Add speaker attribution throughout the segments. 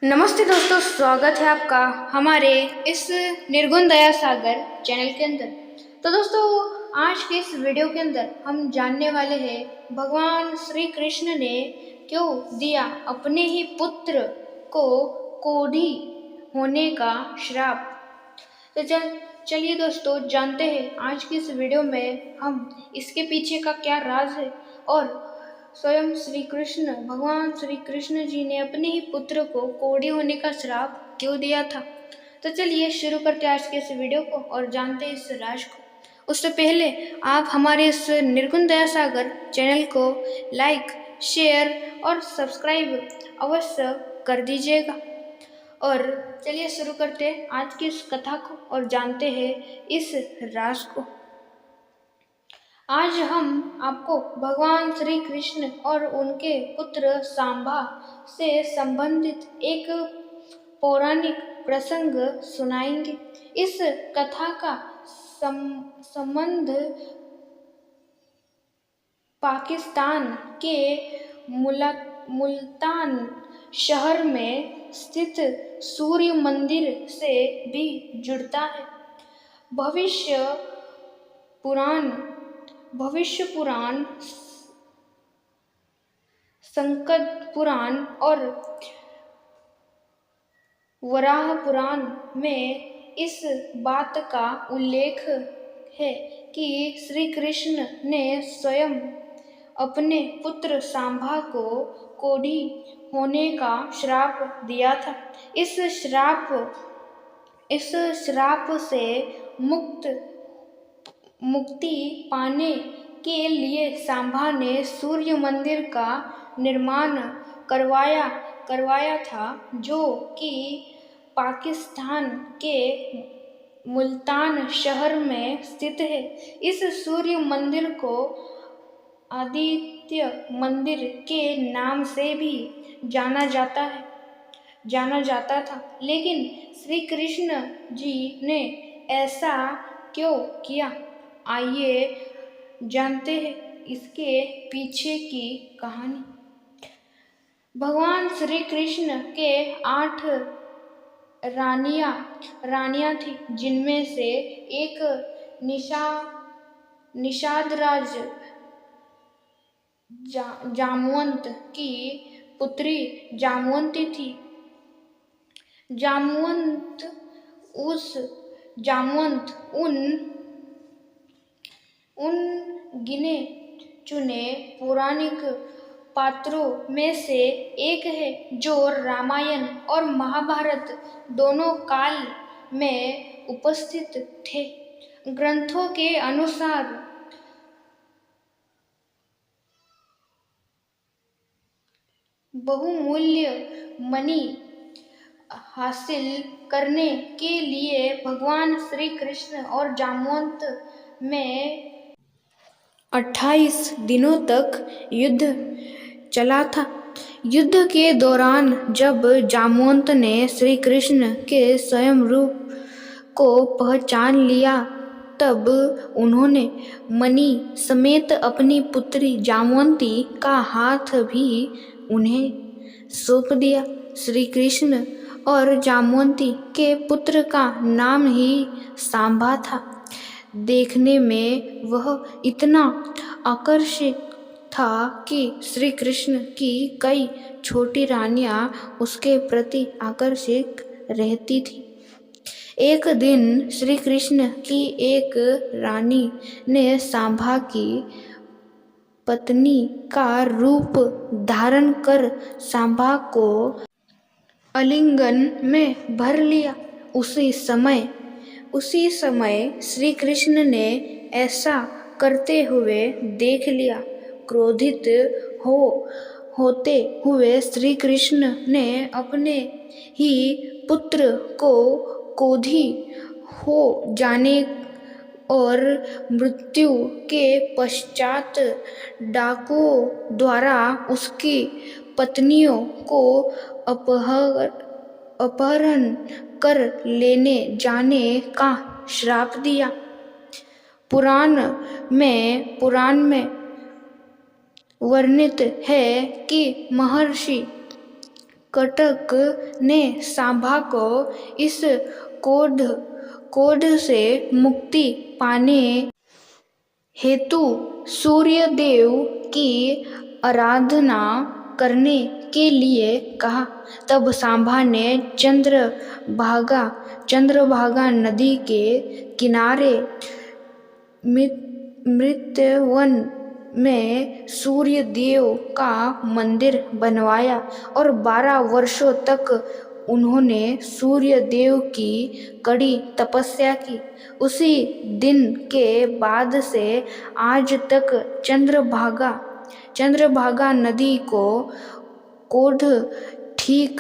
Speaker 1: नमस्ते दोस्तों, स्वागत है आपका हमारे इस निर्गुण दया सागर चैनल के अंदर। तो दोस्तों, आज के इस वीडियो के अंदर हम जानने वाले हैं भगवान श्री कृष्ण ने क्यों दिया अपने ही पुत्र को कोढ़ी होने का श्राप। तो चलिए दोस्तों, जानते हैं आज की इस वीडियो में हम इसके पीछे का क्या राज है और स्वयं श्री कृष्ण भगवान श्री कृष्ण जी ने अपने ही पुत्र को कोढ़ी होने का श्राप क्यों दिया था। तो चलिए शुरू करते हैं आज के इस वीडियो को और जानते हैं इस राज को। उससे पहले आप हमारे इस निर्गुण दया सागर चैनल को लाइक, शेयर और सब्सक्राइब अवश्य कर दीजिएगा। और चलिए शुरू करते हैं आज की इस कथा को और जानते हैं इस राज को। आज हम आपको भगवान श्री कृष्ण और उनके पुत्र सांबा से संबंधित एक पौराणिक प्रसंग सुनाएंगे। इस कथा का संबंध पाकिस्तान के मुल्तान शहर में स्थित सूर्य मंदिर से भी जुड़ता है। भविष्य पुराण, संकट पुराण और वराह पुराण में इस बात का उल्लेख है कि श्री कृष्ण ने स्वयं अपने पुत्र सांबा को कोढ़ी होने का श्राप दिया था। इस श्राप से मुक्ति पाने के लिए सांबा ने सूर्य मंदिर का निर्माण करवाया था, जो कि पाकिस्तान के मुल्तान शहर में स्थित है। इस सूर्य मंदिर को आदित्य मंदिर के नाम से भी जाना जाता था, लेकिन श्री कृष्ण जी ने ऐसा क्यों किया, आइए जानते हैं इसके पीछे की कहानी। भगवान श्री कृष्ण के 8 रानियां थी, जिनमें से एक निषादराज जामवंत की पुत्री जामवंती थी। जामवंत उन गिने चुने पौराणिक पात्रों में से एक है जो रामायण और महाभारत दोनों काल में उपस्थित थे। ग्रंथों के अनुसार बहुमूल्य मणि हासिल करने के लिए भगवान श्री कृष्ण और जामवंत में 28 दिनों तक युद्ध चला था। युद्ध के दौरान जब जामवंत ने श्री कृष्ण के स्वयं रूप को पहचान लिया, तब उन्होंने मणि समेत अपनी पुत्री जामवंती का हाथ भी उन्हें सौंप दिया। श्री कृष्ण और जामवंती के पुत्र का नाम ही सांबा था। देखने में वह इतना आकर्षक था कि श्री कृष्ण की कई छोटी रानियां उसके प्रति आकर्षित रहती थी। एक दिन श्री कृष्ण की एक रानी ने सांबा की पत्नी का रूप धारण कर सांबा को आलिंगन में भर लिया। उसी समय श्री कृष्ण ने ऐसा करते हुए देख लिया। क्रोधित होते हुए श्री कृष्ण ने अपने ही पुत्र को कोढ़ी हो जाने और मृत्यु के पश्चात डाकुओं द्वारा उसकी पत्नियों को अपहरण कर लेने जाने का श्राप दिया। पुराण में वर्णित है कि महर्षि कटक ने सांभा को इस कोढ़ से मुक्ति पाने हेतु सूर्यदेव की आराधना करने के लिए कहा। तब सांभा ने चंद्रभागा नदी के किनारे मृत्यवन में सूर्यदेव का मंदिर बनवाया और 12 वर्षों तक उन्होंने सूर्यदेव की कड़ी तपस्या की। उसी दिन के बाद से आज तक चंद्रभागा नदी को कोढ़ ठीक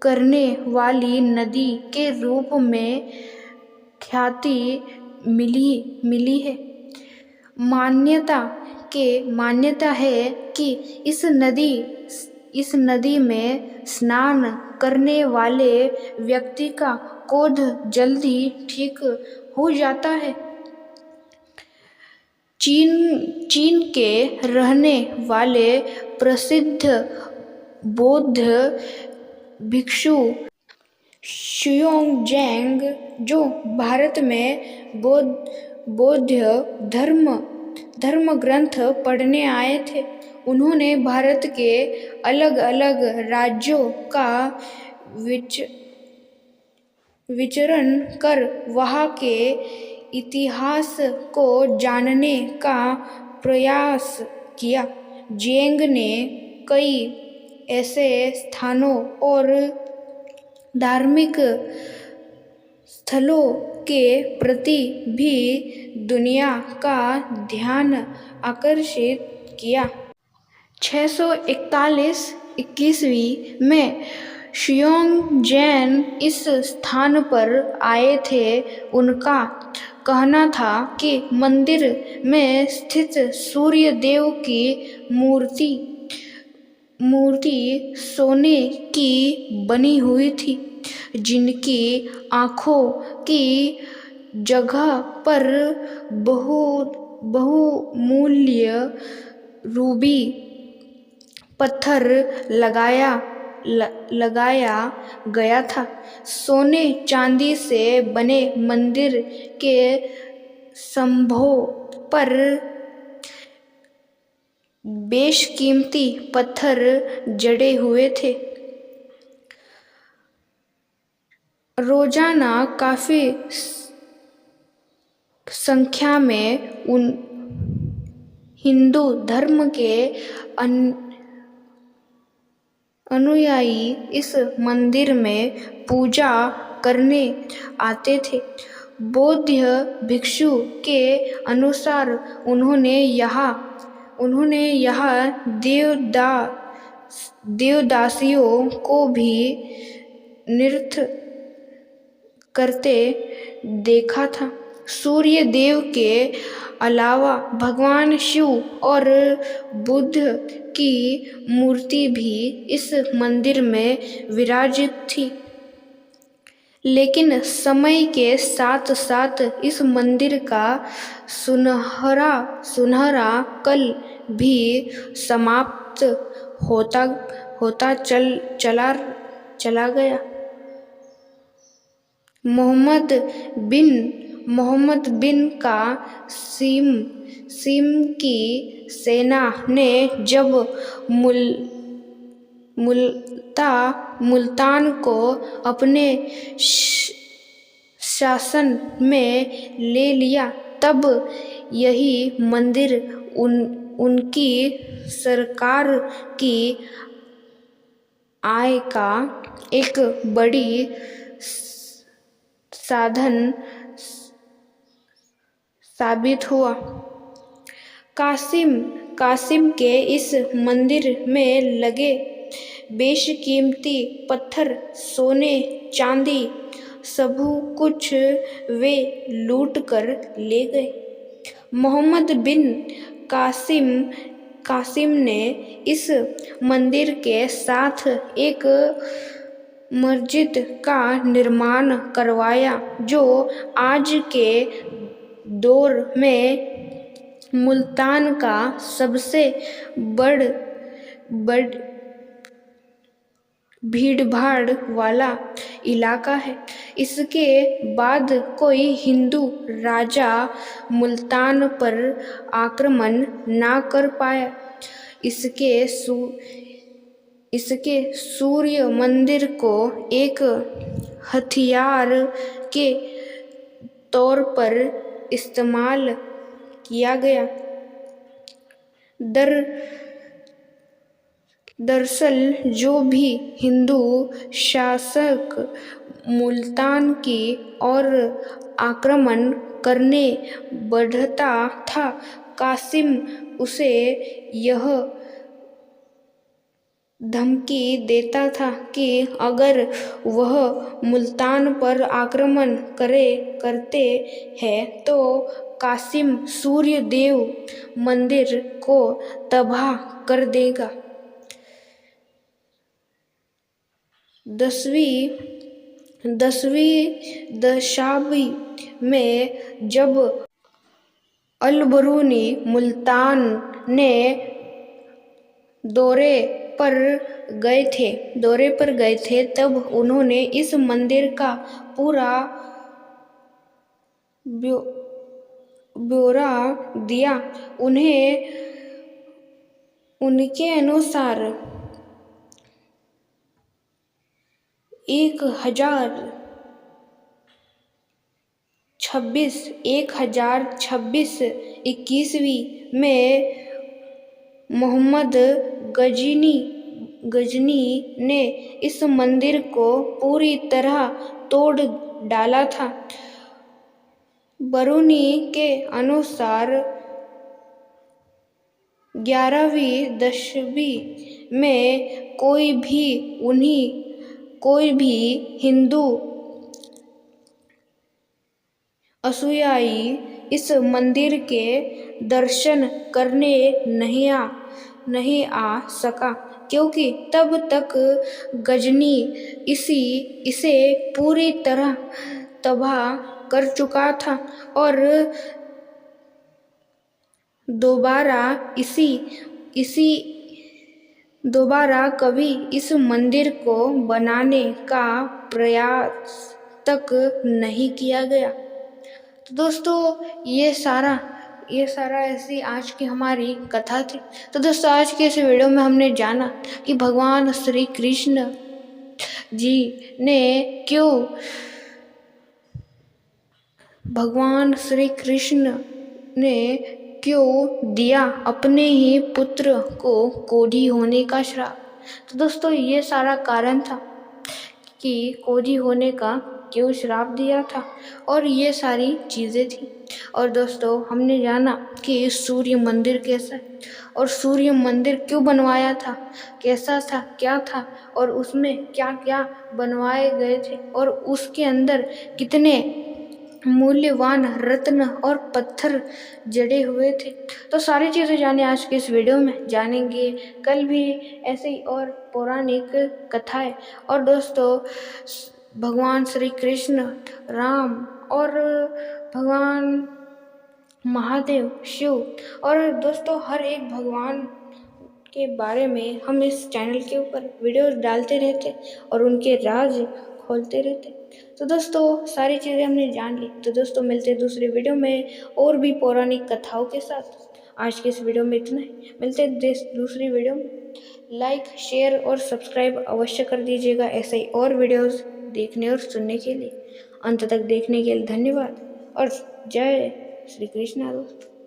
Speaker 1: करने वाली नदी के रूप में ख्याति मिली है। मान्यता है कि इस नदी में स्नान करने वाले व्यक्ति का कोढ़ जल्दी ठीक हो जाता है। चीन के रहने वाले प्रसिद्ध बौद्ध भिक्षु शुओंगजेंग, जो भारत में बौद्ध धर्म ग्रंथ पढ़ने आए थे, उन्होंने भारत के अलग अलग राज्यों का विचरण कर वहाँ के इतिहास को जानने का प्रयास किया। जेंग ने कई ऐसे स्थानों और धार्मिक स्थलों के प्रति भी दुनिया का ध्यान आकर्षित किया। 641 ईस्वी में शुओंगजेन इस स्थान पर आए थे। उनका कहना था कि मंदिर में स्थित सूर्य देव की मूर्ति सोने की बनी हुई थी, जिनकी आँखों की जगह पर बहुमूल्य रूबी पत्थर लगाया गया था। सोने चांदी से बने मंदिर के स्तंभों पर बेशकीमती पत्थर जड़े हुए थे। रोजाना काफी संख्या में हिंदू धर्म के अनुयायी इस मंदिर में पूजा करने आते थे। बौद्ध भिक्षु के अनुसार उन्होंने यहाँ देवदासियों को भी नृत्य करते देखा था। सूर्य देव के अलावा भगवान शिव और बुद्ध की मूर्ति भी इस मंदिर में विराजित थी। लेकिन समय के साथ साथ इस मंदिर का सुनहरा कल भी समाप्त होता चला गया। मोहम्मद बिन कासिम की सेना ने जब मुल्तान को अपने शासन में ले लिया, तब यही मंदिर उनकी सरकार की आय का एक बड़ी साधन साबित हुआ। कासिम के इस मंदिर में लगे बेशकीमती पत्थर, सोने चांदी सब कुछ वे लूट कर ले गए। मोहम्मद बिन कासिम ने इस मंदिर के साथ एक मस्जिद का निर्माण करवाया, जो आज के दौर में मुल्तान का सबसे भीड़ भाड़ वाला इलाका है। इसके बाद कोई हिंदू राजा मुल्तान पर आक्रमण ना कर पाया। इसके सूर्य मंदिर को एक हथियार के तौर पर इस्तेमाल किया गया। दरअसल जो भी हिंदू शासक मुल्तान की ओर आक्रमण करने बढ़ता था, कासिम उसे यह धमकी देता था कि अगर वह मुल्तान पर आक्रमण करते हैं तो कासिम सूर्य देव मंदिर को तबाह कर देगा। 10वीं शताब्दी में जब अल-बरूनी मुल्तान ने दौरे पर गए थे तब उन्होंने इस मंदिर का पूरा ब्यौरा दिया। उनके अनुसार 1026 21वीं में मोहम्मद गजनी ने इस मंदिर को पूरी तरह तोड़ डाला था। बरूनी के अनुसार 11वीं सदी में कोई भी हिंदू अनुयायी इस मंदिर के दर्शन करने नहीं आ सका, क्योंकि तब तक गजनी इसे पूरी तरह तबाह कर चुका था और दोबारा कभी इस मंदिर को बनाने का प्रयास तक नहीं किया गया। तो दोस्तों ये सारा ऐसी आज की हमारी कथा थी। तो दोस्तों आज के इस वीडियो में हमने जाना कि भगवान श्री कृष्ण जी ने क्यों दिया अपने ही पुत्र को कोढ़ी होने का श्राप। तो दोस्तों ये सारा कारण था कि कोढ़ी होने का क्यों श्राप दिया था और ये सारी चीज़ें थी। और दोस्तों हमने जाना कि सूर्य मंदिर कैसा है और सूर्य मंदिर क्यों बनवाया था, कैसा था, क्या था और उसमें क्या क्या बनवाए गए थे और उसके अंदर कितने मूल्यवान रत्न और पत्थर जड़े हुए थे। तो सारी चीज़ें जाने आज के इस वीडियो में जानेंगे। कल भी ऐसे ही और पौराणिक कथाएं और दोस्तों भगवान श्री कृष्ण, राम और भगवान महादेव, शिव और दोस्तों हर एक भगवान के बारे में हम इस चैनल के ऊपर वीडियोस डालते रहते और उनके राज खोलते रहते। तो दोस्तों सारी चीज़ें हमने जान ली। तो दोस्तों मिलते हैं दूसरे वीडियो में और भी पौराणिक कथाओं के साथ। आज के इस वीडियो में इतना ही। मिलते हैं दूसरी वीडियो में। लाइक, शेयर और सब्सक्राइब अवश्य कर दीजिएगा ऐसे ही और वीडियोस देखने और सुनने के लिए। अंत तक देखने के लिए धन्यवाद और जय श्री कृष्ण दोस्तों।